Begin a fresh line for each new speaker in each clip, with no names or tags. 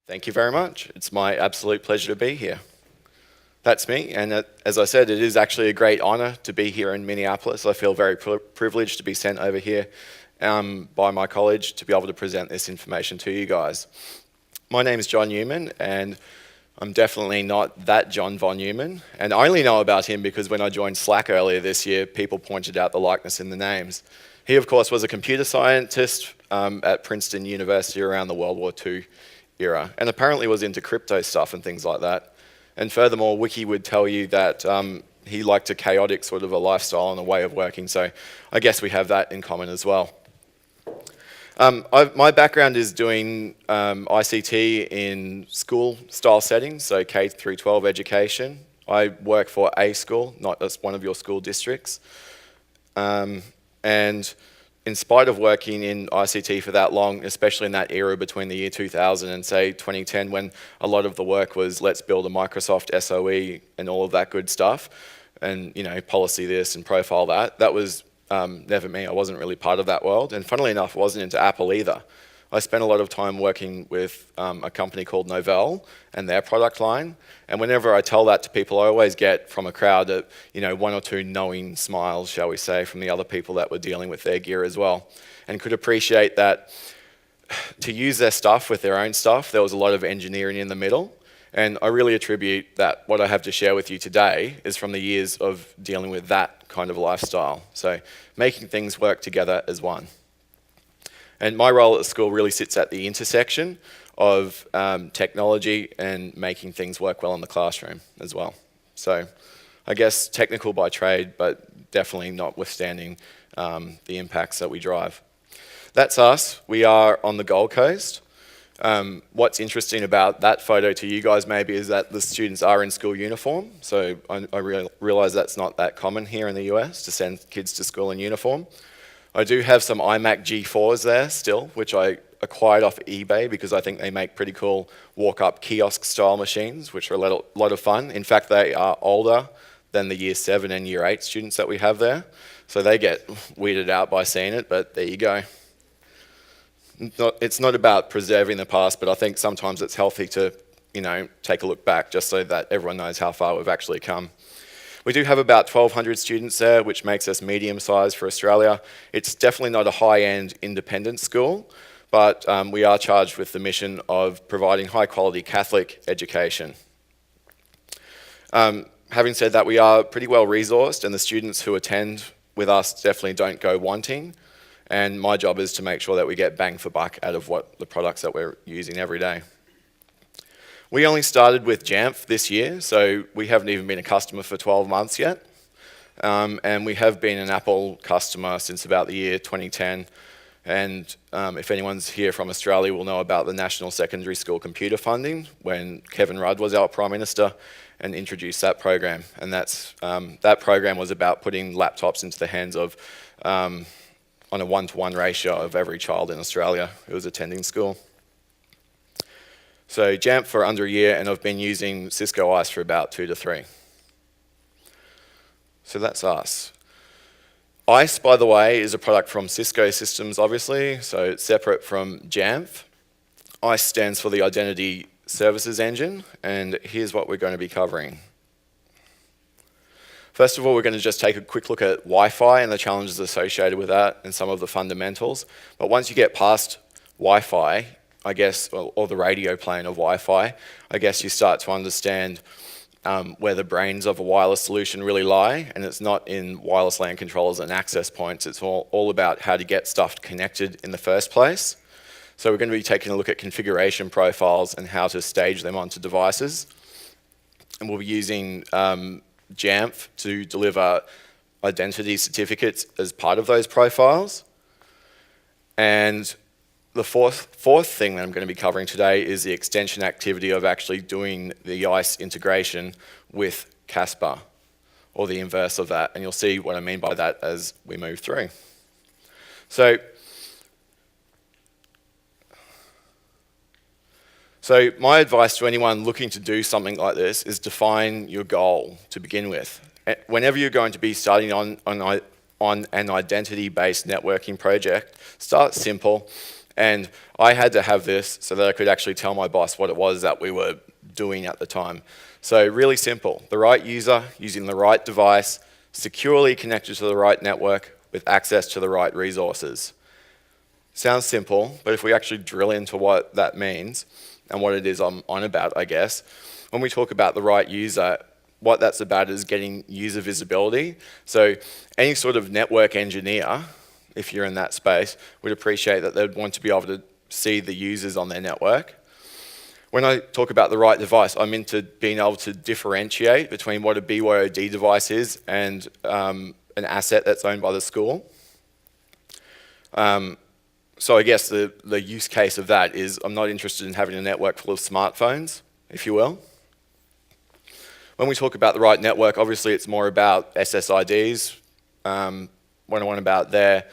Thank you very much. It's my absolute pleasure to be here. That's me, and as I said, it is actually a great honour to be here in Minneapolis. I feel very privileged to be sent over here by my college to be able to present this information to you guys. My name is John Newman, and I'm definitely not that John von Neumann, and I only know about him because when I joined Slack earlier this year, people pointed out the likeness in the names. He, of course, was a computer scientist at Princeton University around the World War II era, and apparently was into crypto stuff and things like that. And furthermore, Wiki would tell you that he liked a chaotic sort of a lifestyle and a way of working, so I guess we have that in common as well. My background is doing ICT in school-style settings, so K through 12 education. I work for a school, not just one of your school districts. And in spite of working in ICT for that long, especially in that era between the year 2000 and say 2010, when a lot of the work was let's build a Microsoft SOE and all of that good stuff, and policy this and profile that, that was never me. I wasn't really part of that world, and funnily enough, I wasn't into Apple either. I spent a lot of time working with a company called Novell and their product line, and whenever I tell that to people, I always get from a crowd of, one or two knowing smiles, shall we say, from the other people that were dealing with their gear as well, and could appreciate that to use their stuff with their own stuff, there was a lot of engineering in the middle, and I really attribute that what I have to share with you today is from the years of dealing with that kind of lifestyle. So making things work together as one. And my role at the school really sits at the intersection of technology and making things work well in the classroom as well. So I guess technical by trade, but definitely notwithstanding the impacts that we drive. That's us. We are on the Gold Coast. What's interesting about that photo to you guys maybe is that the students are in school uniform. So I realize that's not that common here in the US to send kids to school in uniform. I do have some iMac G4s there still, which I acquired off eBay because I think they make pretty cool walk-up kiosk-style machines, which are a lot of fun. In fact, they are older than the Year 7 and Year 8 students that we have there. So they get weirded out by seeing it, but there you go. It's not about preserving the past, but I think sometimes it's healthy to, take a look back just so that everyone knows how far we've actually come. We do have about 1,200 students there, which makes us medium-sized for Australia. It's definitely not a high-end independent school, but we are charged with the mission of providing high-quality Catholic education. Having said that, we are pretty well resourced, and the students who attend with us definitely don't go wanting. And my job is to make sure that we get bang for buck out of what the products that we're using every day. We only started with Jamf this year, so we haven't even been a customer for 12 months yet. And we have been an Apple customer since about the year 2010. And if anyone's here from Australia will know about the National Secondary School Computer Funding when Kevin Rudd was our Prime Minister and introduced that program. And that program was about putting laptops into the hands of, on a 1-to-1 ratio of every child in Australia who was attending school. So Jamf for under a year, and I've been using Cisco ISE for about 2 to 3. So that's us. ISE, by the way, is a product from Cisco Systems, obviously, so it's separate from Jamf. ISE stands for the Identity Services Engine, and here's what we're going to be covering. First of all, we're going to just take a quick look at Wi-Fi and the challenges associated with that and some of the fundamentals. But once you get past Wi-Fi, I guess, or the radio plane of Wi-Fi, I guess you start to understand where the brains of a wireless solution really lie, and it's not in wireless LAN controllers and access points. It's all about how to get stuff connected in the first place. So we're going to be taking a look at configuration profiles and how to stage them onto devices. And we'll be using Jamf to deliver identity certificates as part of those profiles. And the fourth thing that I'm going to be covering today is the extension activity of actually doing the ISE integration with Casper, or the inverse of that, and you'll see what I mean by that as we move through. So my advice to anyone looking to do something like this is define your goal to begin with. Whenever you're going to be starting on an identity-based networking project, start simple And I had to have this so that I could actually tell my boss what it was that we were doing at the time. So really simple, the right user using the right device, securely connected to the right network with access to the right resources. Sounds simple, but if we actually drill into what that means and what it is I'm on about, I guess, when we talk about the right user, what that's about is getting user visibility. So any sort of network engineer, if you're in that space, would appreciate that they'd want to be able to see the users on their network. When I talk about the right device, I'm into being able to differentiate between what a BYOD device is and an asset that's owned by the school. So I guess the use case of that is I'm not interested in having a network full of smartphones, if you will. When we talk about the right network, obviously it's more about SSIDs. What I want about there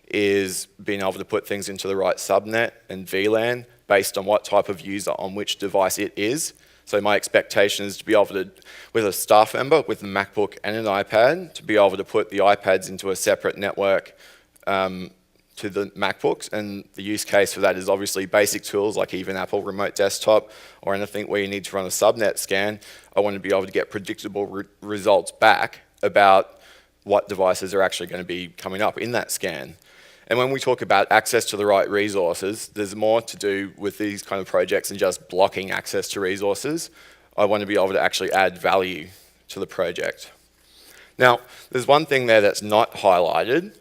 is being able to put things into the right subnet and VLAN based on what type of user on which device it is. So my expectation is to be able to, with a staff member with a MacBook and an iPad, to be able to put the iPads into a separate network to the MacBooks, and the use case for that is obviously basic tools like even Apple Remote Desktop or anything where you need to run a subnet scan. I want to be able to get predictable results back about what devices are actually going to be coming up in that scan. And when we talk about access to the right resources, there's more to do with these kind of projects than just blocking access to resources. I want to be able to actually add value to the project. Now, there's one thing there that's not highlighted,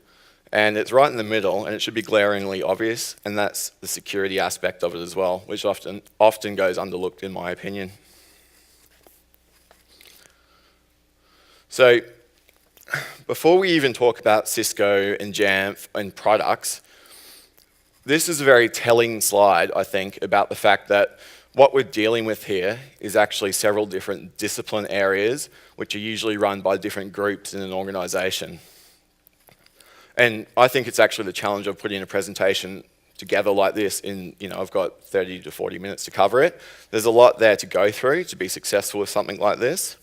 and it's right in the middle, and it should be glaringly obvious, and that's the security aspect of it as well, which often goes underlooked in my opinion. So, before we even talk about Cisco and Jamf and products, this is a very telling slide, I think, about the fact that what we're dealing with here is actually several different discipline areas which are usually run by different groups in an organization. And I think it's actually the challenge of putting a presentation together like this in, I've got 30 to 40 minutes to cover it. There's a lot there to go through to be successful with something like this.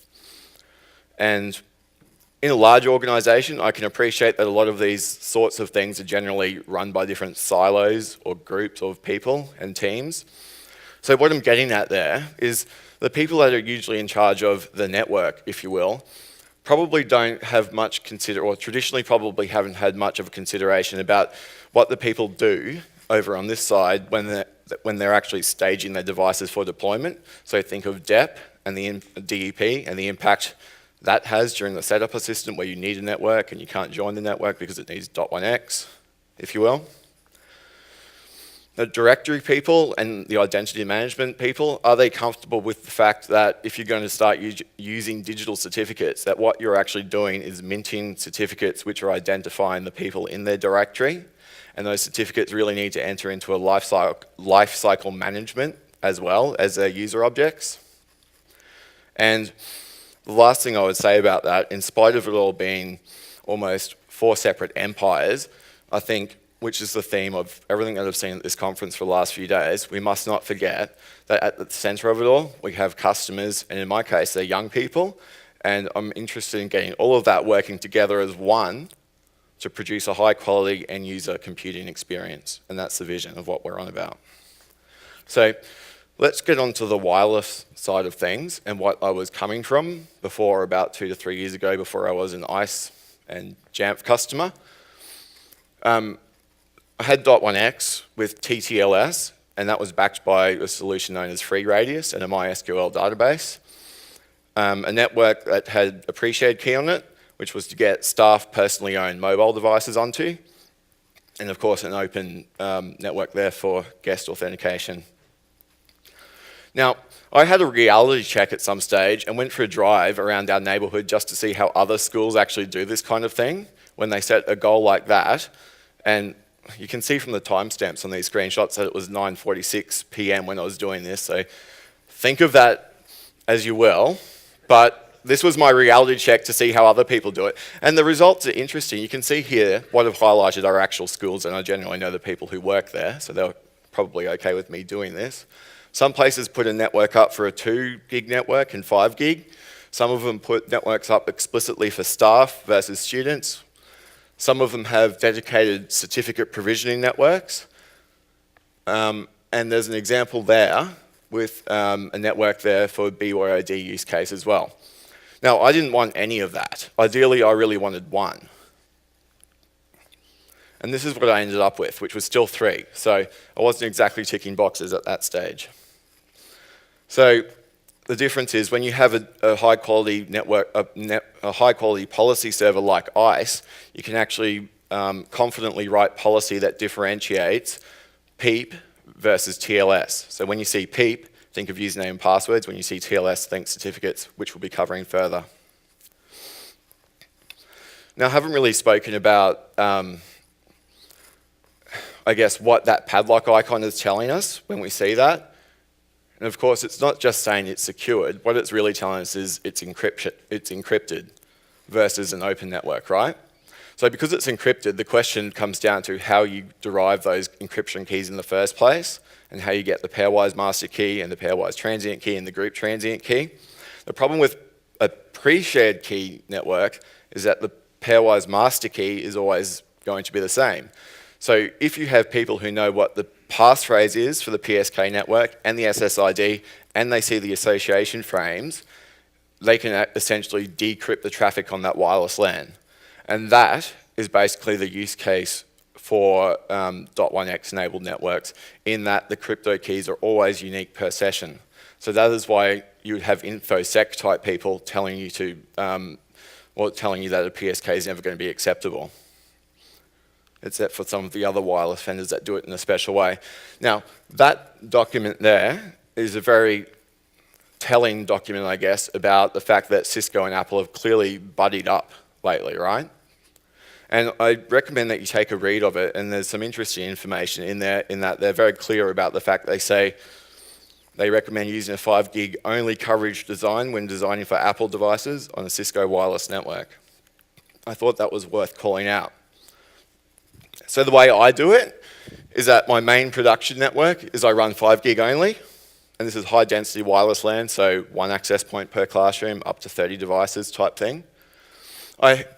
And in a large organization, I can appreciate that a lot of these sorts of things are generally run by different silos or groups of people and teams. So what I'm getting at there is the people that are usually in charge of the network, if you will, probably don't have much or traditionally probably haven't had much of a consideration about what the people do over on this side when they're actually staging their devices for deployment. So think of DEP and the DEP and the impact that has during the setup assistant where you need a network and you can't join the network because it needs .1x, if you will. The directory people and the identity management people, are they comfortable with the fact that if you're going to start using digital certificates, that what you're actually doing is minting certificates which are identifying the people in their directory, and those certificates really need to enter into a life cycle management as well as their user objects. And the last thing I would say about that, in spite of it all being almost 4 separate empires, I think, which is the theme of everything that I've seen at this conference for the last few days, we must not forget that at the center of it all, we have customers, and in my case, they're young people, and I'm interested in getting all of that working together as one to produce a high quality end user computing experience, and that's the vision of what we're on about. So let's get on to the wireless side of things and what I was coming from before, about 2 to 3 years ago, before I was an ISE and Jamf customer. I had .1x with TTLS, and that was backed by a solution known as FreeRadius and a MySQL database. A network that had a pre-shared key on it, which was to get staff personally owned mobile devices onto, and of course an open network there for guest authentication. Now, I had a reality check at some stage and went for a drive around our neighbourhood just to see how other schools actually do this kind of thing when they set a goal like that. And you can see from the timestamps on these screenshots that it was 9:46 p.m. when I was doing this, so think of that as you will, but this was my reality check to see how other people do it. And the results are interesting. You can see here what I've highlighted are actual schools, and I generally know the people who work there, so they're probably okay with me doing this. Some places put a network up for a 2 gig network and 5 gig. Some of them put networks up explicitly for staff versus students. Some of them have dedicated certificate provisioning networks. And there's an example there with a network there for BYOD use case as well. Now, I didn't want any of that. Ideally, I really wanted one. And this is what I ended up with, which was still 3. So I wasn't exactly ticking boxes at that stage. So the difference is when you have a high quality network, a high quality policy server like ISE, you can actually confidently write policy that differentiates PEEP versus TLS. So when you see PEEP, think of username and passwords. When you see TLS, think certificates, which we'll be covering further. Now, I haven't really spoken about, I guess, what that padlock icon is telling us when we see that. And of course, it's not just saying it's secured. What it's really telling us is it's encrypted versus an open network, right? So because it's encrypted, the question comes down to how you derive those encryption keys in the first place and how you get the pairwise master key and the pairwise transient key and the group transient key. The problem with a pre-shared key network is that the pairwise master key is always going to be the same. So if you have people who know what the passphrase is for the PSK network and the SSID and they see the association frames, they can essentially decrypt the traffic on that wireless LAN. And that is basically the use case for .1x enabled networks in that the crypto keys are always unique per session. So that is why you would have InfoSec type people telling you to, or telling you that a PSK is never going to be acceptable, except for some of the other wireless vendors that do it in a special way. Now, that document there is a very telling document, I guess, about the fact that Cisco and Apple have clearly buddied up lately, right? And I recommend that you take a read of it, and there's some interesting information in there in that they're very clear about the fact that they say they recommend using a 5 gig only coverage design when designing for Apple devices on a Cisco wireless network. I thought that was worth calling out. So the way I do it is that my main production network is I run 5 gig only, and this is high density wireless LAN, so 1 access point per classroom, up to 30 devices type thing.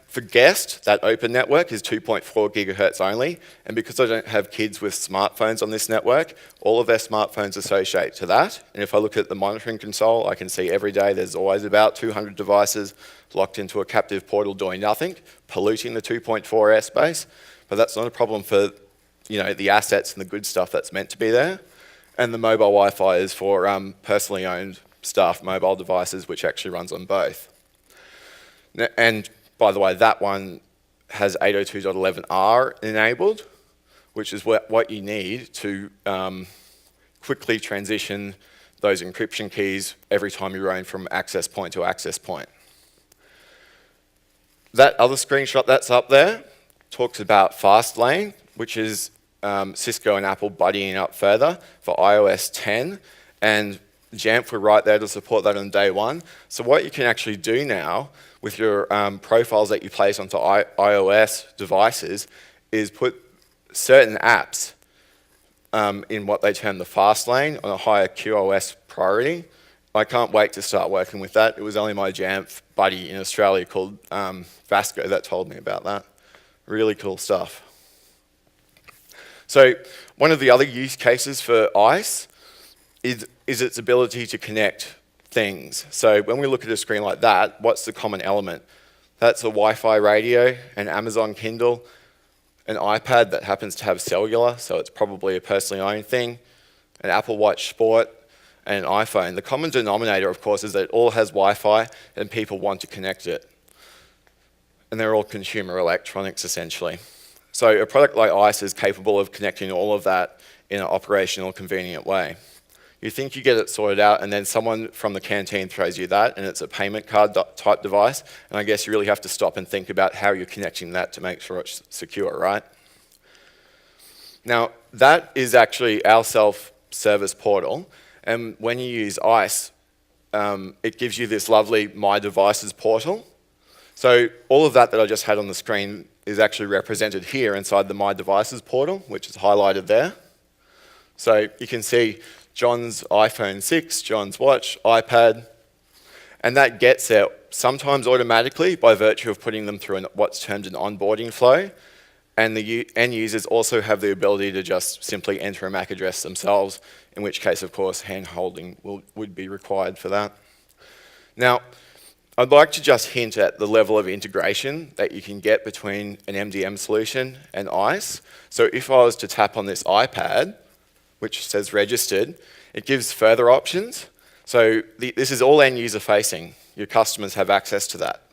For guest, that open network is 2.4 gigahertz only, and because I don't have kids with smartphones on this network, all of their smartphones associate to that. And if I look at the monitoring console, I can see every day there's always about 200 devices locked into a captive portal doing nothing, polluting the 2.4 airspace. But that's not a problem for, you know, the assets and the good stuff that's meant to be there. And the mobile Wi-Fi is for personally owned staff mobile devices, which actually runs on both. And by the way, that one has 802.11r enabled, which is what you need to quickly transition those encryption keys every time you roam from access point to access point. That other screenshot that's up there talks about Fastlane, which is Cisco and Apple buddying up further for iOS 10, and Jamf were right there to support that on day one. So what you can actually do now with your profiles that you place onto iOS devices is put certain apps in what they term the fast lane on a higher QoS priority. I can't wait to start working with that. It was only my Jamf buddy in Australia called Vasco that told me about that. Really cool stuff. So one of the other use cases for ISE is its ability to connect things. So when we look at a screen like that, what's the common element? That's a Wi-Fi radio, an Amazon Kindle, an iPad that happens to have cellular, so it's probably a personally owned thing, an Apple Watch Sport, and an iPhone. The common denominator, of course, is that it all has Wi-Fi and people want to connect it. And they're all consumer electronics, essentially. So a product like ISE is capable of connecting all of that in an operational, convenient way. You think you get it sorted out, and then someone from the canteen throws you that, and it's a payment card type device, and I guess you really have to stop and think about how you're connecting that to make sure it's secure, right? Now, that is actually our self-service portal, and when you use ISE, it gives you this lovely My Devices portal. So all of that I just had on the screen is actually represented here inside the My Devices portal, which is highlighted there. So you can see John's iPhone 6, John's watch, iPad, and that gets there sometimes automatically by virtue of putting them through what's termed an onboarding flow. And the end users also have the ability to just simply enter a MAC address themselves, in which case, of course, hand-holding would be required for that. Now, I'd like to just hint at the level of integration that you can get between an MDM solution and ISE. So if I was to tap on this iPad, which says registered, it gives further options. So this is all end user facing. Your customers have access to that.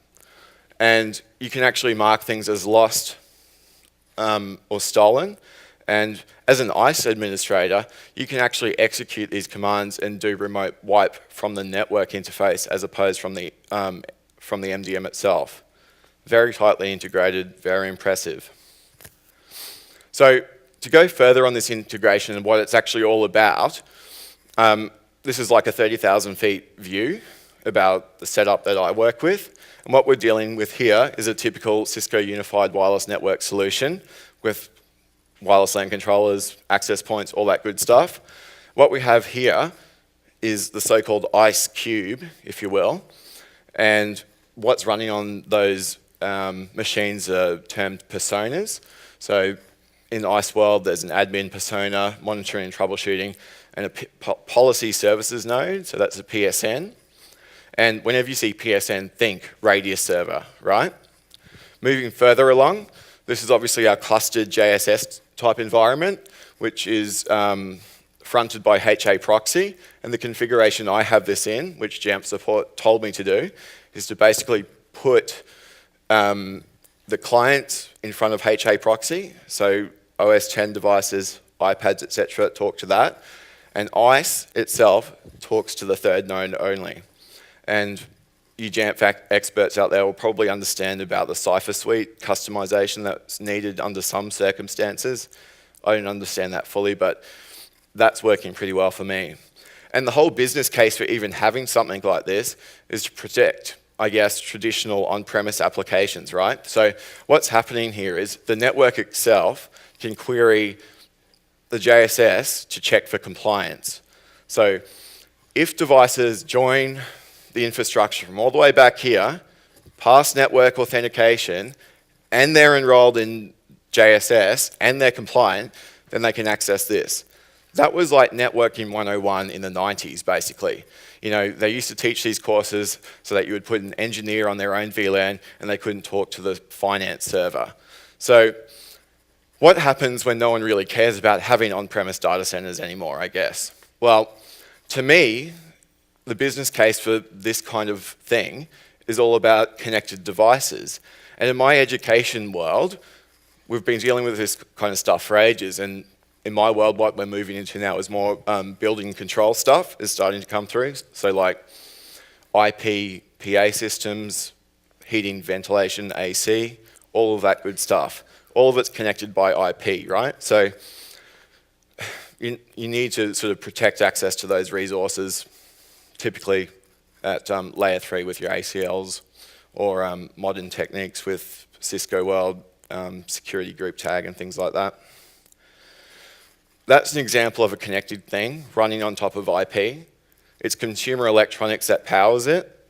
And you can actually mark things as lost or stolen. And as an ISE administrator, you can actually execute these commands and do remote wipe from the network interface as opposed from the MDM itself. Very tightly integrated, very impressive. So to go further on this integration and what it's actually all about, this is like a 30,000 feet view about the setup that I work with. And what we're dealing with here is a typical Cisco Unified Wireless Network solution with wireless LAN controllers, access points, all that good stuff. What we have here is the so-called ISE cube, if you will. And what's running on those machines are termed personas. So in the ISE world, there's an admin persona, monitoring and troubleshooting, and a policy services node, so that's a PSN. And whenever you see PSN, think radius server, right? Moving further along, this is obviously our clustered JSS type environment, which is fronted by HA proxy. And the configuration I have this in, which Jamf support told me to do, is to basically put the client in front of HA proxy. So OS 10 devices, iPads, etc., talk to that. And ISE itself talks to the third node only. And you Jamf experts out there will probably understand about the Casper Suite customization that's needed under some circumstances. I don't understand that fully, but that's working pretty well for me. And the whole business case for even having something like this is to protect, I guess, traditional on-premise applications, right? So what's happening here is the network itself can query the JSS to check for compliance. So if devices join the infrastructure from all the way back here, past network authentication, and they're enrolled in JSS, and they're compliant, then they can access this. That was like networking 101 in the 90s, basically. You know, they used to teach these courses so that you would put an engineer on their own VLAN and they couldn't talk to the finance server. So what happens when no one really cares about having on-premise data centers anymore, I guess? Well, to me, the business case for this kind of thing is all about connected devices. And in my education world, we've been dealing with this kind of stuff for ages. And in my world, what we're moving into now is more building control stuff is starting to come through. So like IP, PA systems, heating, ventilation, AC, all of that good stuff. All of it's connected by IP, right? So you need to sort of protect access to those resources, typically at layer 3 with your ACLs or modern techniques with Cisco World, security group tag and things like that. That's an example of a connected thing running on top of IP. It's consumer electronics that powers it.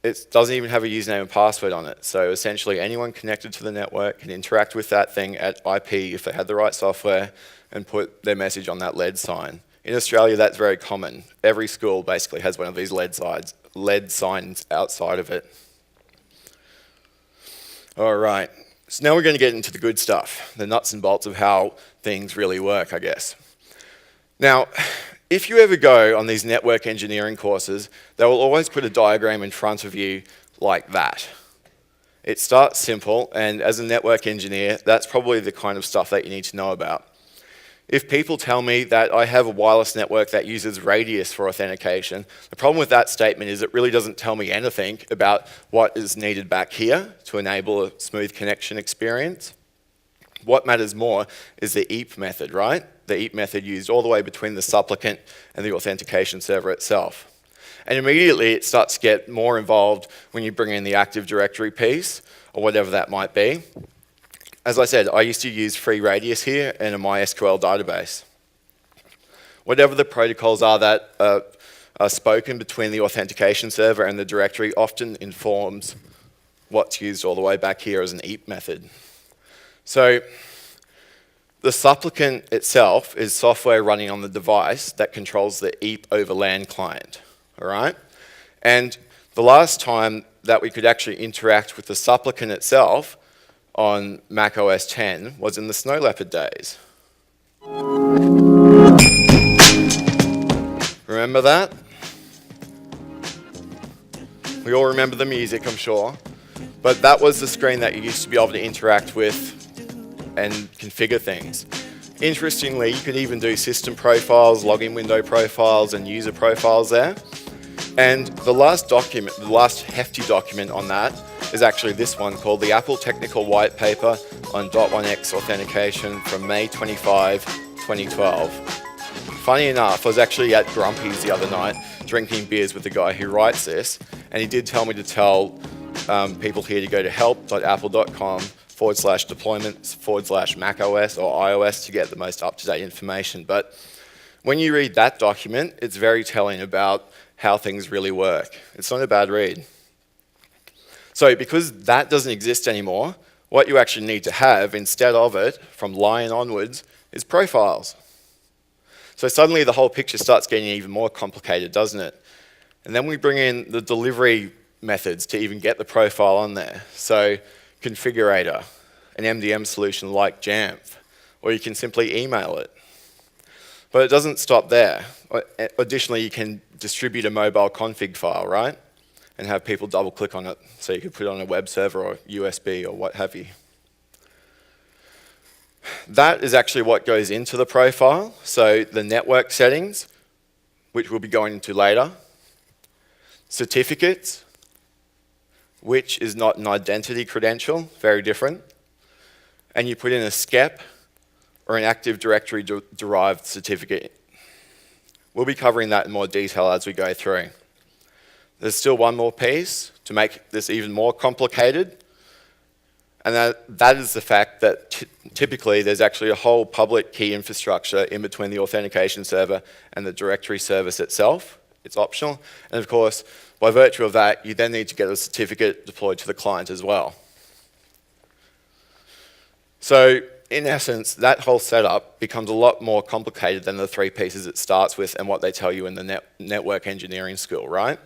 It doesn't even have a username and password on it. So essentially anyone connected to the network can interact with that thing at IP if they had the right software and put their message on that LED sign. In Australia, that's very common. Every school basically has one of these LED signs outside of it. All right, so now we're going to get into the good stuff, the nuts and bolts of how things really work, I guess. Now, if you ever go on these network engineering courses, they will always put a diagram in front of you like that. It starts simple, and as a network engineer, that's probably the kind of stuff that you need to know about. If people tell me that I have a wireless network that uses radius for authentication, the problem with that statement is it really doesn't tell me anything about what is needed back here to enable a smooth connection experience. What matters more is the EAP method, right? The EAP method used all the way between the supplicant and the authentication server itself. And immediately it starts to get more involved when you bring in the Active Directory piece or whatever that might be. As I said, I used to use free radius here and a MySQL database. Whatever the protocols are that are spoken between the authentication server and the directory often informs what's used all the way back here as an EAP method. So the supplicant itself is software running on the device that controls the EAP over LAN client, all right? And the last time that we could actually interact with the supplicant itself on Mac OS X was in the Snow Leopard days. Remember that? We all remember the music, I'm sure. But that was the screen that you used to be able to interact with and configure things. Interestingly, you could even do system profiles, login window profiles, and user profiles there. And the last document, the last hefty document on that is actually this one called the Apple Technical White Paper on .1x Authentication from May 25, 2012. Funny enough, I was actually at Grumpy's the other night drinking beers with the guy who writes this, and he did tell me to tell people here to go to help.apple.com/deployments/macOS or iOS to get the most up-to-date information. But when you read that document, it's very telling about how things really work. It's not a bad read. So because that doesn't exist anymore, what you actually need to have instead of it, from Lion onwards, is profiles. So suddenly the whole picture starts getting even more complicated, doesn't it? And then we bring in the delivery methods to even get the profile on there. So configurator, an MDM solution like Jamf, or you can simply email it. But it doesn't stop there. Additionally, you can distribute a mobile config file, right? And have people double click on it so you can put it on a web server or USB or what have you. That is actually what goes into the profile. So the network settings, which we'll be going into later. Certificates, which is not an identity credential, very different. And you put in a SCEP or an Active Directory derived certificate. We'll be covering that in more detail as we go through. There's still one more piece to make this even more complicated, and that is the fact that typically there's actually a whole public key infrastructure in between the authentication server and the directory service itself. It's optional. And of course, by virtue of that, you then need to get a certificate deployed to the client as well. So in essence, that whole setup becomes a lot more complicated than the three pieces it starts with and what they tell you in the network engineering school, right?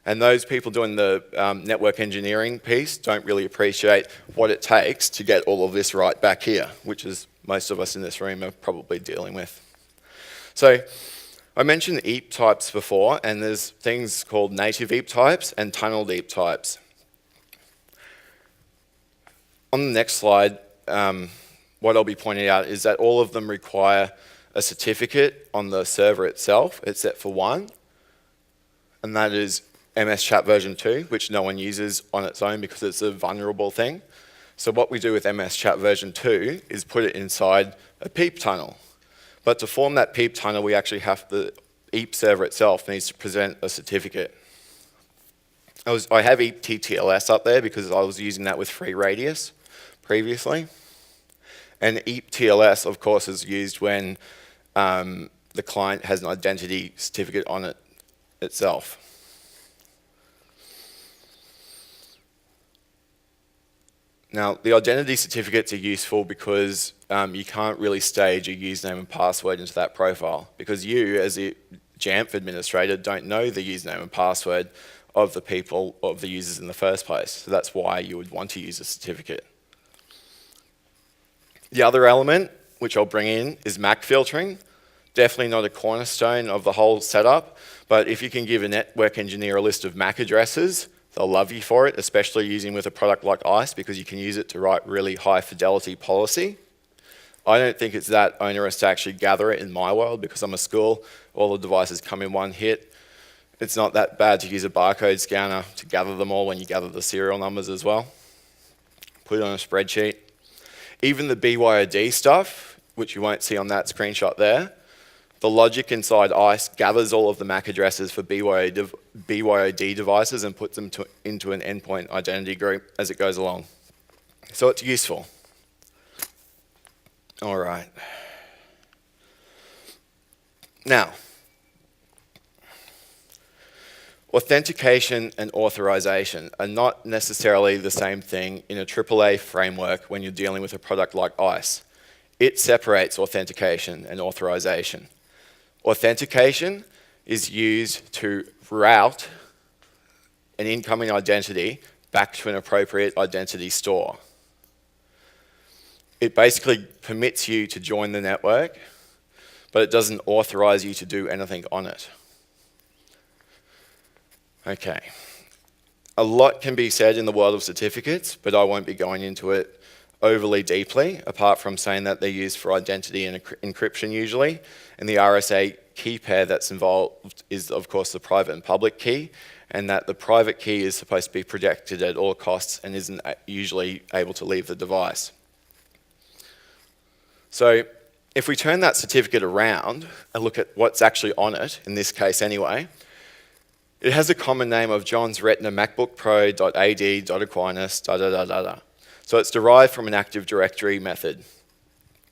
And those people doing the network engineering piece don't really appreciate what it takes to get all of this right back here, which is most of us in this room are probably dealing with. So I mentioned EAP types before, and there's things called native EAP types and tunneled EAP types. On the next slide, what I'll be pointing out is that all of them require a certificate on the server itself, except for one, and that is MS Chat version 2, which no one uses on its own because it's a vulnerable thing. So what we do with MS Chat version 2 is put it inside a PEEP tunnel. But to form that PEEP tunnel, we actually have the EAP server itself needs to present a certificate. I have EAP TTLS up there because I was using that with FreeRadius previously. And EAP TLS, of course, is used when the client has an identity certificate on it itself. Now, the identity certificates are useful because you can't really stage a username and password into that profile because you, as a Jamf administrator, don't know the username and password of the people, of the users in the first place. So that's why you would want to use a certificate. The other element, which I'll bring in, is MAC filtering. Definitely not a cornerstone of the whole setup, but if you can give a network engineer a list of MAC addresses, they'll love you for it, especially using with a product like ISE because you can use it to write really high fidelity policy. I don't think it's that onerous to actually gather it in my world because I'm a school, all the devices come in one hit. It's not that bad to use a barcode scanner to gather them all when you gather the serial numbers as well. Put it on a spreadsheet. Even the BYOD stuff, which you won't see on that screenshot there, the logic inside ISE gathers all of the MAC addresses for BYOD devices and puts them into an endpoint identity group as it goes along. So it's useful. All right. Now, Authentication and authorization are not necessarily the same thing in a AAA framework when you're dealing with a product like ISE. It separates authentication and authorization. Authentication is used to route an incoming identity back to an appropriate identity store. It basically permits you to join the network, but it doesn't authorize you to do anything on it. Okay. A lot can be said in the world of certificates, but I won't be going into it overly deeply, apart from saying that they're used for identity and encryption usually, and the RSA key pair that's involved is, of course, the private and public key, and that the private key is supposed to be protected at all costs and isn't usually able to leave the device. So if we turn that certificate around and look at what's actually on it, in this case anyway, it has a common name of John's Retina MacBook Pro.ad.Aquinas, So it's derived from an Active Directory method.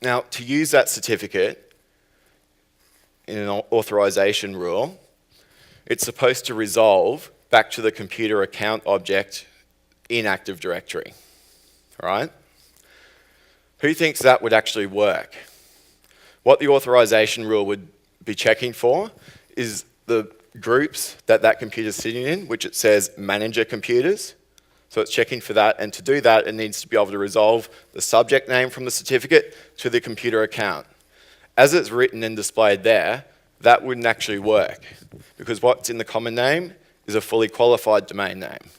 Now, to use that certificate in an authorization rule, it's supposed to resolve back to the computer account object in Active Directory, all right? Who thinks that would actually work? What the authorization rule would be checking for is the groups that that computer's sitting in, which it says manager computers. So it's checking for that, and to do that, it needs to be able to resolve the subject name from the certificate to the computer account. As it's written and displayed there, that wouldn't actually work, because what's in the common name is a fully qualified domain name.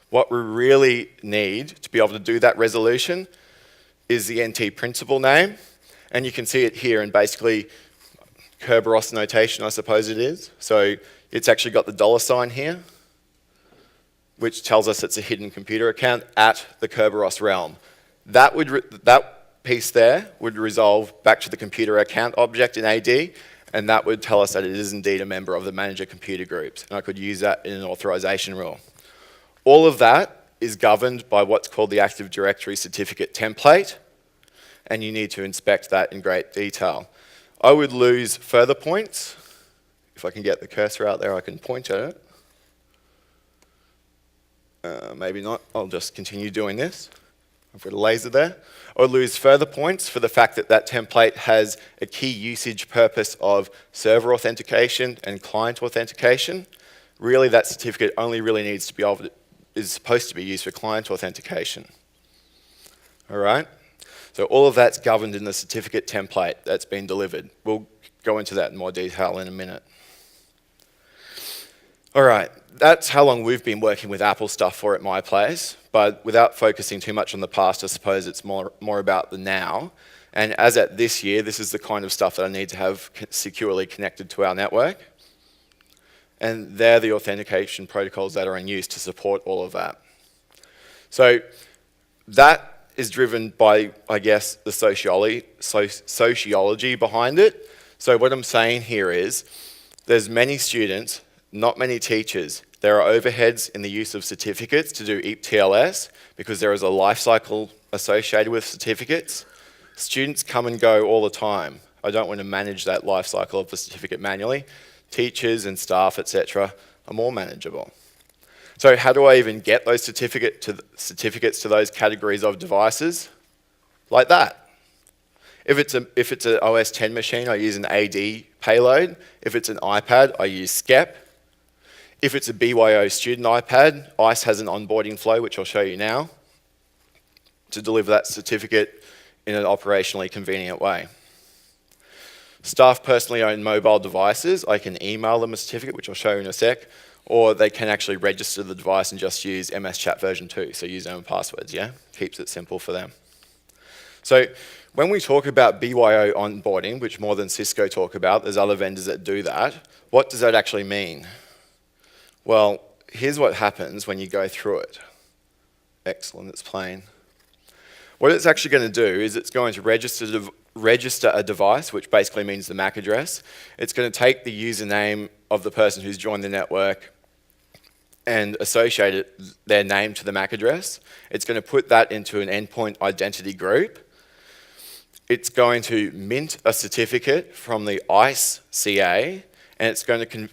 What we really need to be able to do that resolution is the NT principal name, and you can see it here in basically Kerberos notation, I suppose it is. So it's actually got the $sign here, which tells us it's a hidden computer account at the Kerberos realm. That piece there would resolve back to the computer account object in AD, and that would tell us that it is indeed a member of the manager computer groups, and I could use that in an authorization rule. All of that is governed by what's called the Active Directory certificate template, and you need to inspect that in great detail. I would lose further points. If I can get the cursor out there, I can point at it. Maybe not, I'll just continue doing this. I've got a laser there. I would lose further points for the fact that that template has a key usage purpose of server authentication and client authentication. Really, that certificate only really needs to be able to, is supposed to be used for client authentication. All right? So all of that's governed in the certificate template that's been delivered. We'll go into that in more detail in a minute. All right, that's how long we've been working with Apple stuff for at my place, but without focusing too much on the past, I suppose it's more about the now. And as at this year, this is the kind of stuff that I need to have securely connected to our network. And they're the authentication protocols that are in use to support all of that. So that is driven by, I guess, the sociology behind it. So what I'm saying here is, there's many students, not many teachers. There are overheads in the use of certificates to do EAP TLS because there is a life cycle associated with certificates. Students come and go all the time. I don't want to manage that life cycle of the certificate manually. Teachers and staff, etc., are more manageable. So how do I even get those certificates to those categories of devices? Like that. If it's an OS 10 machine, I use an AD payload. If it's an iPad, I use SCEP. If it's a BYO student iPad, ISE has an onboarding flow, which I'll show you now, to deliver that certificate in an operationally convenient way. Staff personally own mobile devices. I can email them a certificate, which I'll show you in a sec, or they can actually register the device and just use MS Chat version 2, so username and passwords, yeah? Keeps it simple for them. So when we talk about BYO onboarding, which more than Cisco talk about, there's other vendors that do that, what does that actually mean? Well, here's what happens when you go through it. Excellent, it's plain. What it's actually going to do is it's going to register a device, which basically means the MAC address. It's going to take the username of the person who's joined the network and associate their name to the MAC address. It's going to put that into an endpoint identity group. It's going to mint a certificate from the ISE CA, and it's going to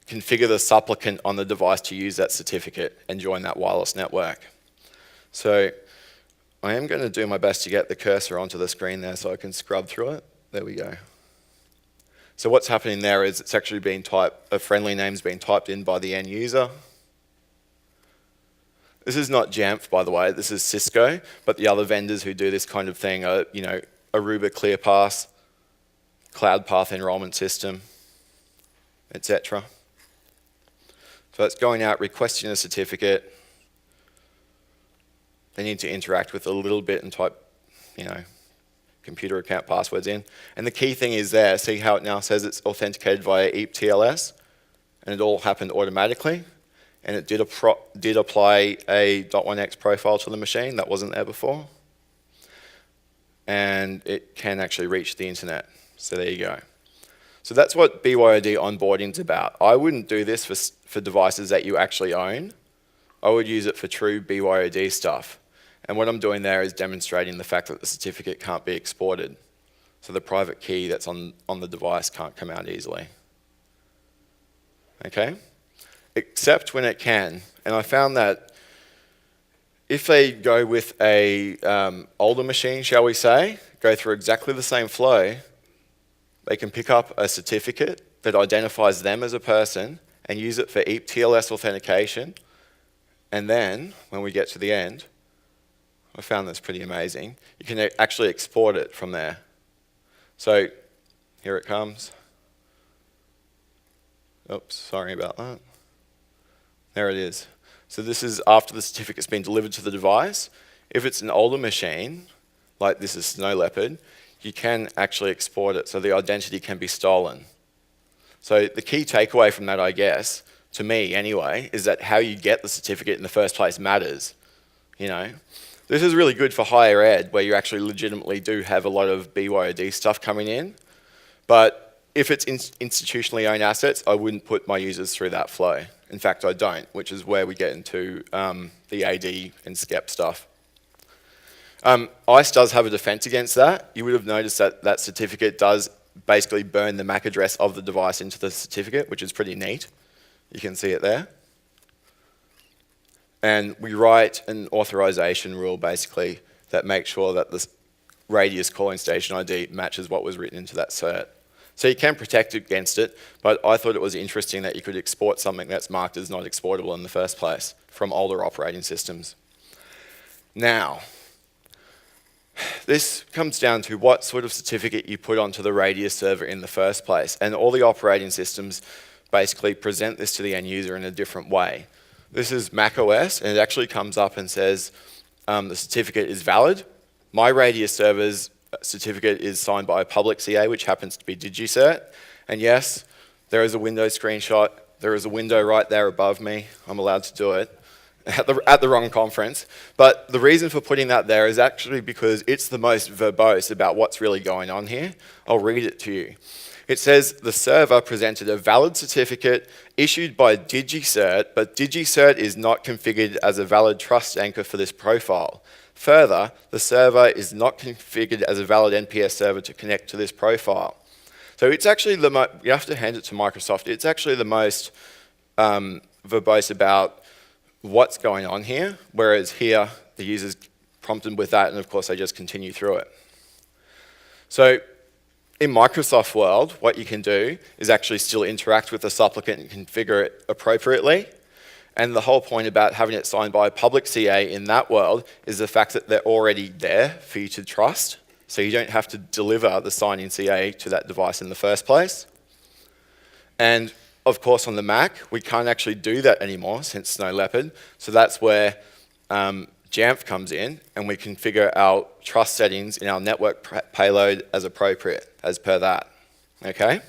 configure the supplicant on the device to use that certificate and join that wireless network. So I am going to do my best to get the cursor onto the screen there so I can scrub through it. There we go. So what's happening there is it's actually being typed, a friendly name's being typed in by the end user. This is not Jamf, by the way, this is Cisco, but the other vendors who do this kind of thing are, you know, Aruba ClearPass, Cloud Path Enrollment System, etc. So it's going out, requesting a certificate. They need to interact with a little bit and type, you know, computer account passwords in. And the key thing is there, see how it now says it's authenticated via EAP TLS, and it all happened automatically. And it did apply a .1x profile to the machine that wasn't there before. And it can actually reach the internet. So there you go. So that's what BYOD onboarding is about. I wouldn't do this for devices that you actually own. I would use it for true BYOD stuff. And what I'm doing there is demonstrating the fact that the certificate can't be exported. So the private key that's on the device can't come out easily. Okay? Except when it can. And I found that if they go with a older machine, shall we say, go through exactly the same flow, they can pick up a certificate that identifies them as a person and use it for EAP TLS authentication. And then, when we get to the end, I found this pretty amazing, you can actually export it from there. So here it comes. Oops, sorry about that. There it is. So this is after the certificate's been delivered to the device. If it's an older machine, like this is Snow Leopard, you can actually export it so the identity can be stolen. So the key takeaway from that, I guess, to me anyway, is that how you get the certificate in the first place matters. You know, this is really good for higher ed where you actually legitimately do have a lot of BYOD stuff coming in. But if it's institutionally owned assets, I wouldn't put my users through that flow. In fact, I don't, which is where we get into the AD and SCEP stuff. ISE does have a defense against that. You would have noticed that that certificate does basically burn the MAC address of the device into the certificate, which is pretty neat. You can see it there. And we write an authorization rule, basically, that makes sure that the radius calling station ID matches what was written into that cert. So you can protect against it, but I thought it was interesting that you could export something that's marked as not exportable in the first place from older operating systems. Now, this comes down to what sort of certificate you put onto the Radius server in the first place. And all the operating systems basically present this to the end user in a different way. This is Mac OS, and it actually comes up and says the certificate is valid. My Radius server's certificate is signed by a public CA, which happens to be DigiCert. And yes, there is a Windows screenshot. There is a window right there above me. I'm allowed to do it at the wrong conference. But the reason for putting that there is actually because it's the most verbose about what's really going on here. I'll read it to you. It says the server presented a valid certificate issued by DigiCert, but DigiCert is not configured as a valid trust anchor for this profile. Further, the server is not configured as a valid NPS server to connect to this profile. So it's actually you have to hand it to Microsoft, it's actually the most verbose about what's going on here, whereas here, the user's prompted with that, and of course, they just continue through it. So in Microsoft world, what you can do is actually still interact with the supplicant and configure it appropriately. And the whole point about having it signed by a public CA in that world is the fact that they're already there for you to trust. So you don't have to deliver the signing CA to that device in the first place. And of course on the Mac, we can't actually do that anymore since Snow Leopard. So that's where Jamf comes in, and we configure our trust settings in our network payload as appropriate, as per that, okay?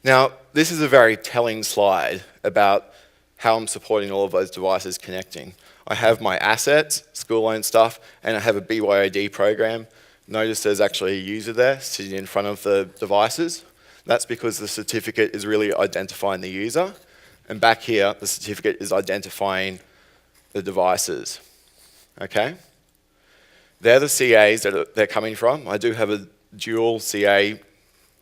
Now, this is a very telling slide about how I'm supporting all of those devices connecting. I have my assets, school-owned stuff, and I have a BYOD program. Notice there's actually a user there sitting in front of the devices. That's because the certificate is really identifying the user. And back here, the certificate is identifying the devices, okay? They're the CAs that they're coming from. I do have a dual CA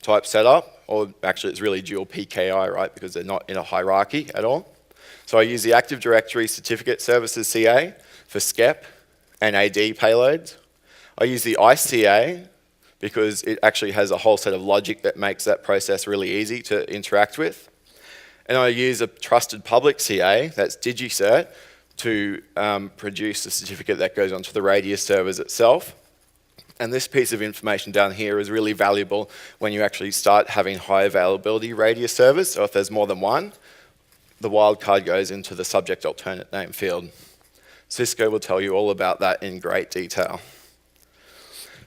type setup, or actually it's really dual PKI, right, because they're not in a hierarchy at all. So I use the Active Directory Certificate Services CA for SCEP and AD payloads. I use the ISE CA because it actually has a whole set of logic that makes that process really easy to interact with. And I use a trusted public CA, that's DigiCert, to produce the certificate that goes onto the Radius servers itself. And this piece of information down here is really valuable when you actually start having high availability Radius servers. So if there's more than one, the wildcard goes into the subject alternate name field. Cisco will tell you all about that in great detail.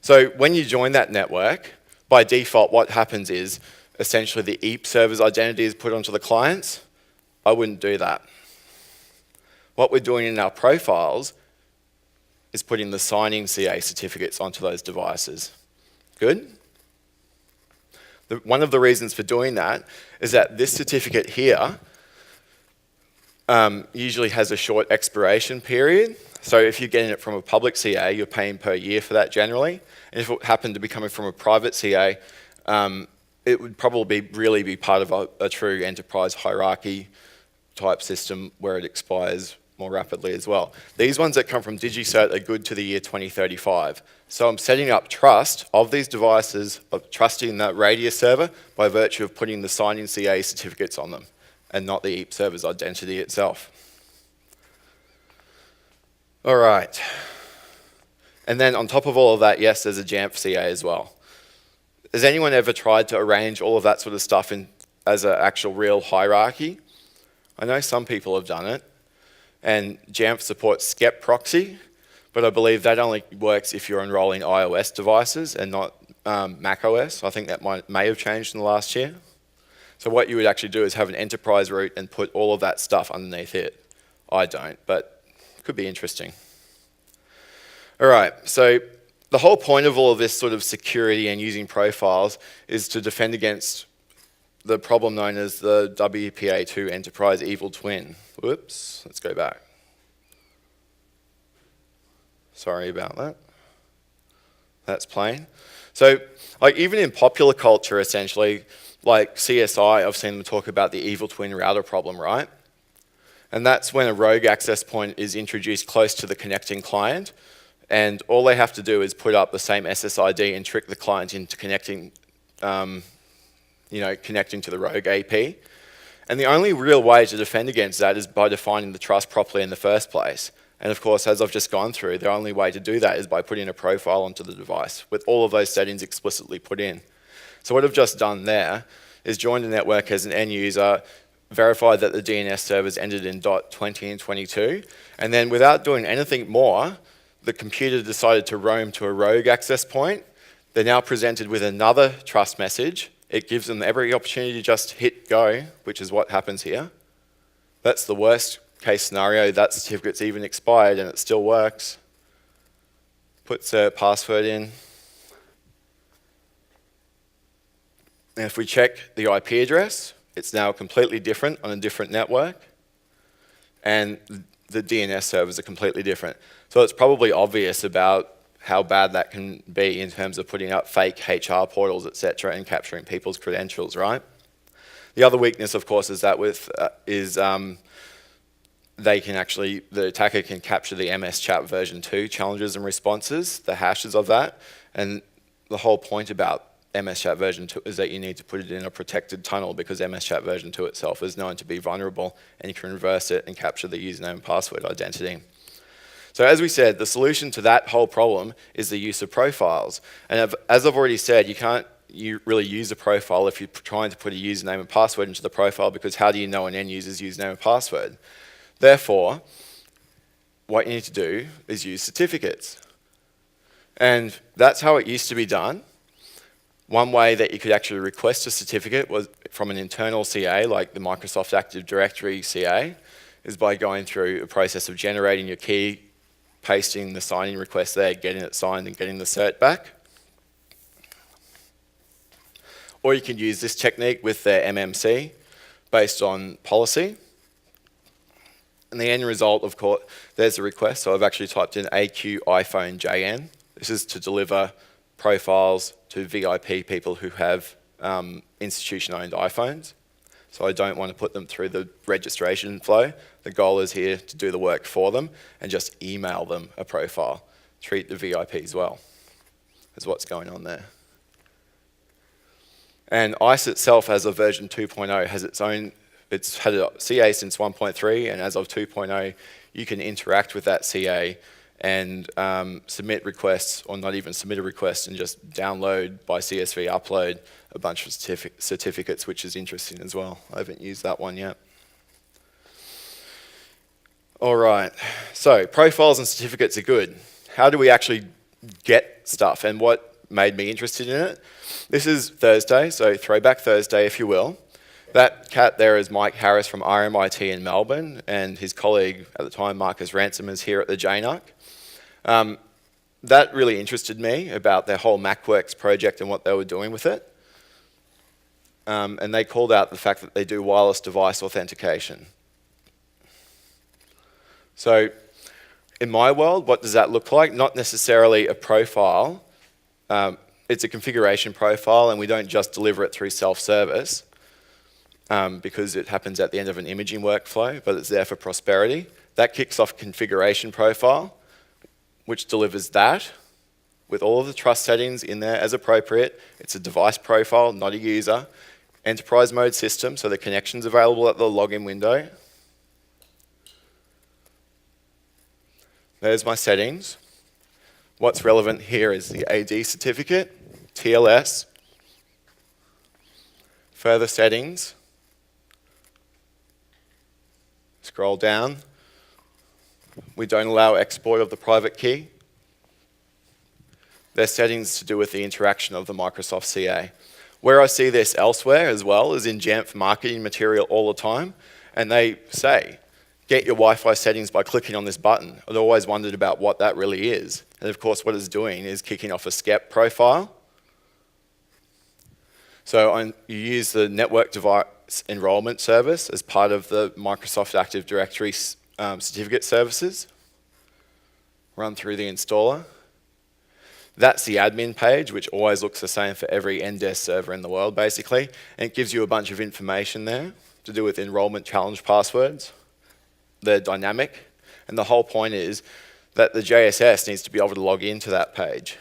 So when you join that network, by default what happens is essentially the EAP server's identity is put onto the clients. I wouldn't do that. What we're doing in our profiles is putting the signing CA certificates onto those devices. Good? One of the reasons for doing that is that this certificate here usually has a short expiration period. So if you're getting it from a public CA, you're paying per year for that generally. And if it happened to be coming from a private CA, it would probably really be part of a true enterprise hierarchy type system where it expires more rapidly as well. These ones that come from DigiCert are good to the year 2035. So I'm setting up trust of these devices, of trusting that Radius server by virtue of putting the signing CA certificates on them and not the EAP server's identity itself. All right. And then on top of all of that, yes, there's a Jamf CA as well. Has anyone ever tried to arrange all of that sort of stuff as an actual real hierarchy? I know some people have done it. And Jamf supports SCEP proxy, but I believe that only works if you're enrolling iOS devices and not Mac OS. I think that may have changed in the last year. So what you would actually do is have an enterprise root and put all of that stuff underneath it. I don't, but it could be interesting. All right, so the whole point of all of this sort of security and using profiles is to defend against the problem known as the WPA2 enterprise evil twin. Whoops, let's go back. Sorry about that. That's plain. So, like even in popular culture, essentially, like CSI, I've seen them talk about the evil twin router problem, right? And that's when a rogue access point is introduced close to the connecting client, and all they have to do is put up the same SSID and trick the client into connecting connecting to the rogue AP. And the only real way to defend against that is by defining the trust properly in the first place. And of course, as I've just gone through, the only way to do that is by putting a profile onto the device with all of those settings explicitly put in. So what I've just done there is joined the network as an end user, verified that the DNS servers ended in .20 and 22, and then without doing anything more, the computer decided to roam to a rogue access point. They're now presented with another trust message. It gives them every opportunity to just hit go, which is what happens here. That's the worst case scenario. That certificate's even expired and it still works. Puts their password in. And if we check the IP address, it's now completely different on a different network. And the DNS servers are completely different. So it's probably obvious about how bad that can be in terms of putting up fake HR portals, etc., and capturing people's credentials, right? The other weakness, of course, is that the attacker can capture the MS Chat version 2 challenges and responses, the hashes of that, and the whole point about MS Chat version 2 is that you need to put it in a protected tunnel because MS Chat version 2 itself is known to be vulnerable, and you can reverse it and capture the username and password identity. So as we said, the solution to that whole problem is the use of profiles. And as I've already said, you can't really use a profile if you're trying to put a username and password into the profile, because how do you know an end user's username and password? Therefore, what you need to do is use certificates. And that's how it used to be done. One way that you could actually request a certificate was from an internal CA, like the Microsoft Active Directory CA, is by going through a process of generating your key, pasting the signing request there, getting it signed and getting the cert back. Or you can use this technique with their MMC based on policy. And the end result, of course, there's the request. So I've actually typed in AQ iPhone JN. This is to deliver profiles to VIP people who have institution-owned iPhones. So I don't want to put them through the registration flow. The goal is here to do the work for them and just email them a profile. Treat the VIPs well, is what's going on there. And ISE itself, as of version 2.0, has its own, it's had a CA since 1.3, and as of 2.0, you can interact with that CA and submit requests, or not even submit a request, and just download by CSV upload a bunch of certificates, which is interesting as well. I haven't used that one yet. All right, so profiles and certificates are good. How do we actually get stuff, and what made me interested in it? This is Thursday, so Throwback Thursday, if you will. That cat there is Mike Harris from RMIT in Melbourne, and his colleague at the time, Marcus Ransom, is here at the JNUC. That really interested me about their whole MacWorks project and what they were doing with it. And they called out the fact that they do wireless device authentication. So in my world, what does that look like? Not necessarily a profile. It's a configuration profile, and we don't just deliver it through self-service because it happens at the end of an imaging workflow, but it's there for prosperity. That kicks off configuration profile, which delivers that with all of the trust settings in there as appropriate. It's a device profile, not a user. Enterprise mode system, so the connection's available at the login window. There's my settings. What's relevant here is the AD certificate, TLS, further settings. Scroll down. We don't allow export of the private key. There's settings to do with the interaction of the Microsoft CA. Where I see this elsewhere as well is in Jamf marketing material all the time, and they say, get your Wi-Fi settings by clicking on this button. I'd always wondered about what that really is. And of course, what it's doing is kicking off a SCEP profile. So you use the network device enrollment service as part of the Microsoft Active Directory certificate services. Run through the installer. That's the admin page, which always looks the same for every NDES server in the world, basically. And it gives you a bunch of information there to do with enrollment challenge passwords. They're dynamic. And the whole point is that the JSS needs to be able to log into that page.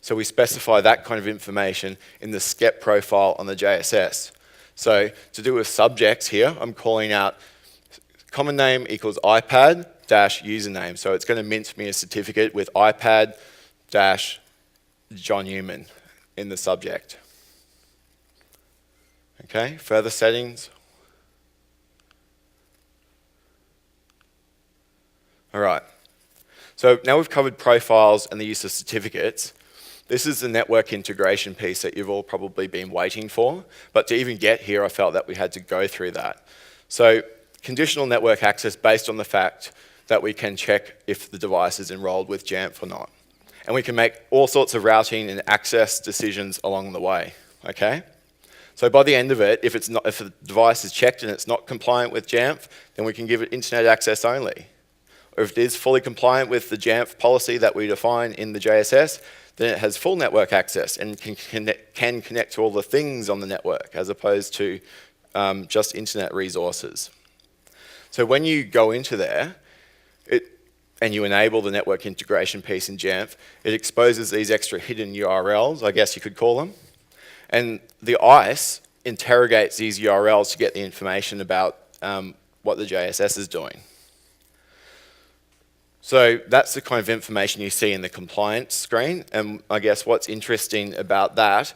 So we specify that kind of information in the SCEP profile on the JSS. So to do with subjects here, I'm calling out common name equals iPad dash username. So it's going to mint me a certificate with iPad dash John Newman in the subject. Okay, further settings. All right, so now we've covered profiles and the use of certificates. This is the network integration piece that you've all probably been waiting for, but to even get here, I felt that we had to go through that. So conditional network access based on the fact that we can check if the device is enrolled with Jamf or not. And we can make all sorts of routing and access decisions along the way, okay? So by the end of it, if the device is checked and it's not compliant with Jamf, then we can give it internet access only. Or if it is fully compliant with the Jamf policy that we define in the JSS, then it has full network access and can connect to all the things on the network as opposed to just internet resources. So when you go into there and you enable the network integration piece in Jamf, it exposes these extra hidden URLs, I guess you could call them. And the ISE interrogates these URLs to get the information about what the JSS is doing. So that's the kind of information you see in the compliance screen. And I guess what's interesting about that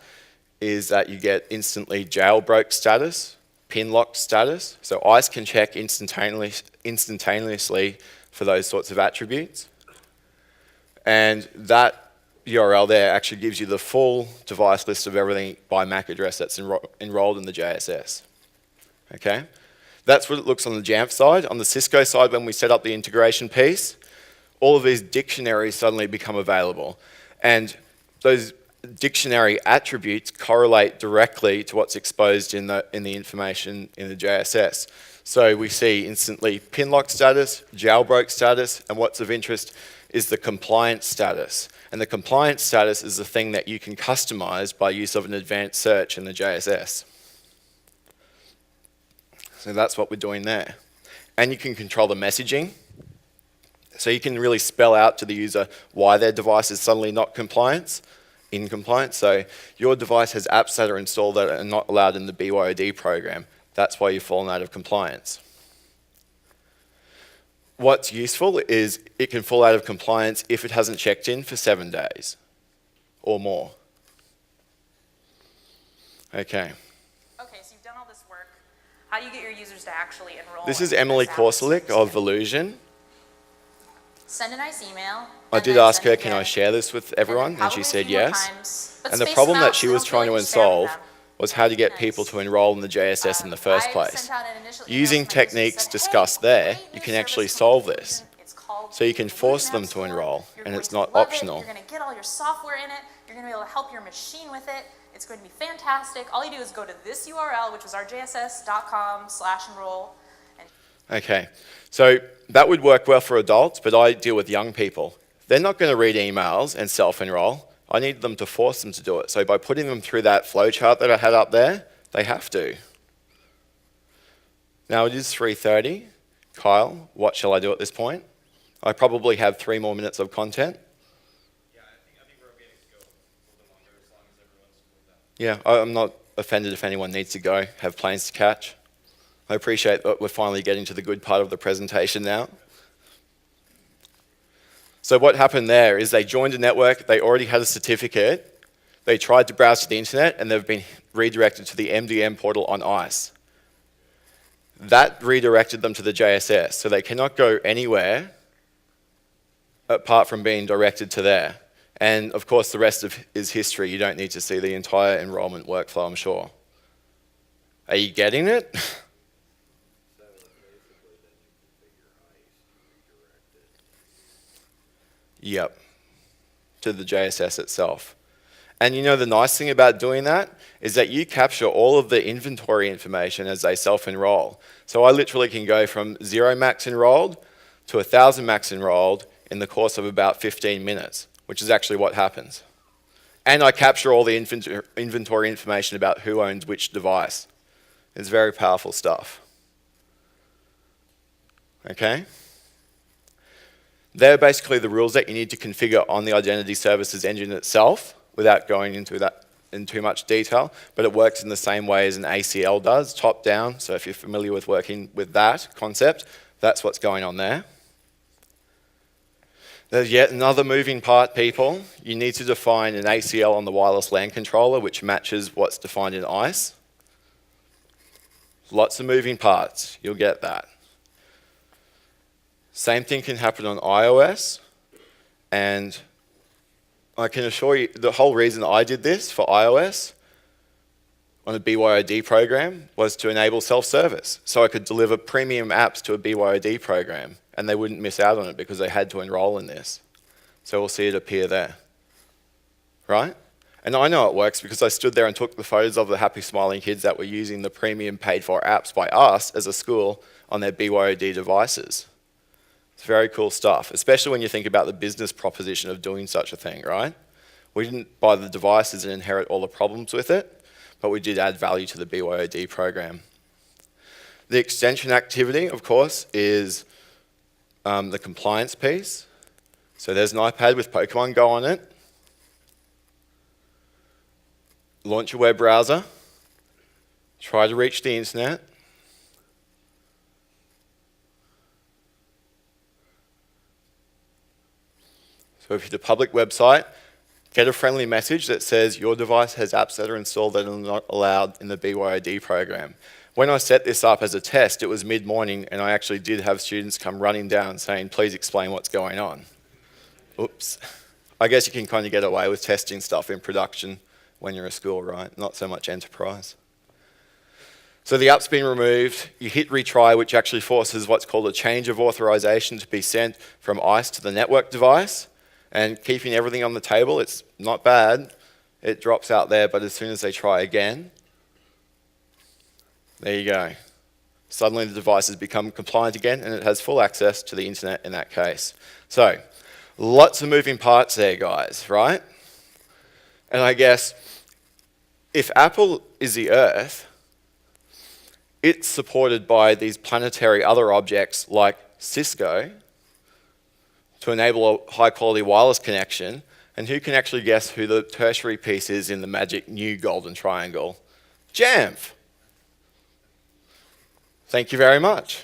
is that you get instantly jailbroke status, pin locked status. So ISE can check instantaneously for those sorts of attributes. And that URL there actually gives you the full device list of everything by MAC address that's enrolled in the JSS. Okay? That's what it looks on the Jamf side. On the Cisco side, when we set up the integration piece, all of these dictionaries suddenly become available. And those dictionary attributes correlate directly to what's exposed in the information in the JSS. So we see instantly pin lock status, jailbroke status, and what's of interest is the compliance status. And the compliance status is the thing that you can customize by use of an advanced search in the JSS. So that's what we're doing there. And you can control the messaging. So you can really spell out to the user why their device is suddenly not in compliance. So your device has apps that are installed that are not allowed in the BYOD program. That's why you've fallen out of compliance. What's useful is it can fall out of compliance if it hasn't checked in for 7 days or more. Okay.
Okay, so you've done all this work. How do you get your users to actually enroll?
This is Emily Korsalik of Volusion.
Send a nice email.
I did ask her, can I share this with everyone? And she said yes. And the problem that she was trying to solve was how to get people to enroll in the JSS in the first place. Using techniques discussed there, you can actually solve this. So you can force them to enroll, and it's not optional.
You're going to get all your software in it. You're going to be able to help your machine with it. It's going to be fantastic. All you do is go to this URL, which is our jss.com/enroll.
Okay, so that would work well for adults, but I deal with young people. They're not going to read emails and self-enroll. I need them to force them to do it. So by putting them through that flowchart that I had up there, they have to. Now it is 3:30. Kyle, what shall I do at this point? I probably have 3 more minutes of content.
Yeah, I think we're okay to go a little bit longer as long as everyone's moved up.
Yeah, I'm not offended if anyone needs to go, have planes to catch. I appreciate that we're finally getting to the good part of the presentation now. So what happened there is they joined a network, they already had a certificate, they tried to browse to the internet, and they've been redirected to the MDM portal on ISE. That redirected them to the JSS, so they cannot go anywhere apart from being directed to there. And of course, the rest is history. You don't need to see the entire enrollment workflow, I'm sure. Are you getting it? Yep, to the JSS itself. And you know the nice thing about doing that is that you capture all of the inventory information as they self-enroll. So I literally can go from 0 max enrolled to 1,000 max enrolled in the course of about 15 minutes, which is actually what happens. And I capture all the inventory information about who owns which device. It's very powerful stuff. Okay? They're basically the rules that you need to configure on the Identity Services Engine itself without going into that in too much detail, but it works in the same way as an ACL does, top down. So if you're familiar with working with that concept, that's what's going on there. There's yet another moving part, people. You need to define an ACL on the wireless LAN controller, which matches what's defined in ISE. Lots of moving parts, you'll get that. Same thing can happen on iOS, and I can assure you the whole reason I did this for iOS on a BYOD program was to enable self-service. So I could deliver premium apps to a BYOD program, and they wouldn't miss out on it because they had to enroll in this. So we'll see it appear there, right? And I know it works because I stood there and took the photos of the happy smiling kids that were using the premium paid for apps by us as a school on their BYOD devices. It's very cool stuff, especially when you think about the business proposition of doing such a thing, right? We didn't buy the devices and inherit all the problems with it, but we did add value to the BYOD program. The extension activity, of course, is the compliance piece. So there's an iPad with Pokemon Go on it. Launch your web browser. Try to reach the internet. So if you're the public website, get a friendly message that says your device has apps that are installed that are not allowed in the BYOD program. When I set this up as a test, it was mid-morning, and I actually did have students come running down saying, please explain what's going on. Oops. I guess you can kind of get away with testing stuff in production when you're a school, right? Not so much enterprise. So the app's been removed. You hit retry, which actually forces what's called a change of authorization to be sent from ISE to the network device. And keeping everything on the table, it's not bad. It drops out there, but as soon as they try again, there you go. Suddenly the device has become compliant again, and it has full access to the internet in that case. So Lots of moving parts there, guys, right? And I guess if Apple is the Earth, it's supported by these planetary other objects like Cisco to enable a high-quality wireless connection. And who can actually guess who the tertiary piece is in the magic new golden triangle? Jamf. Thank you very much.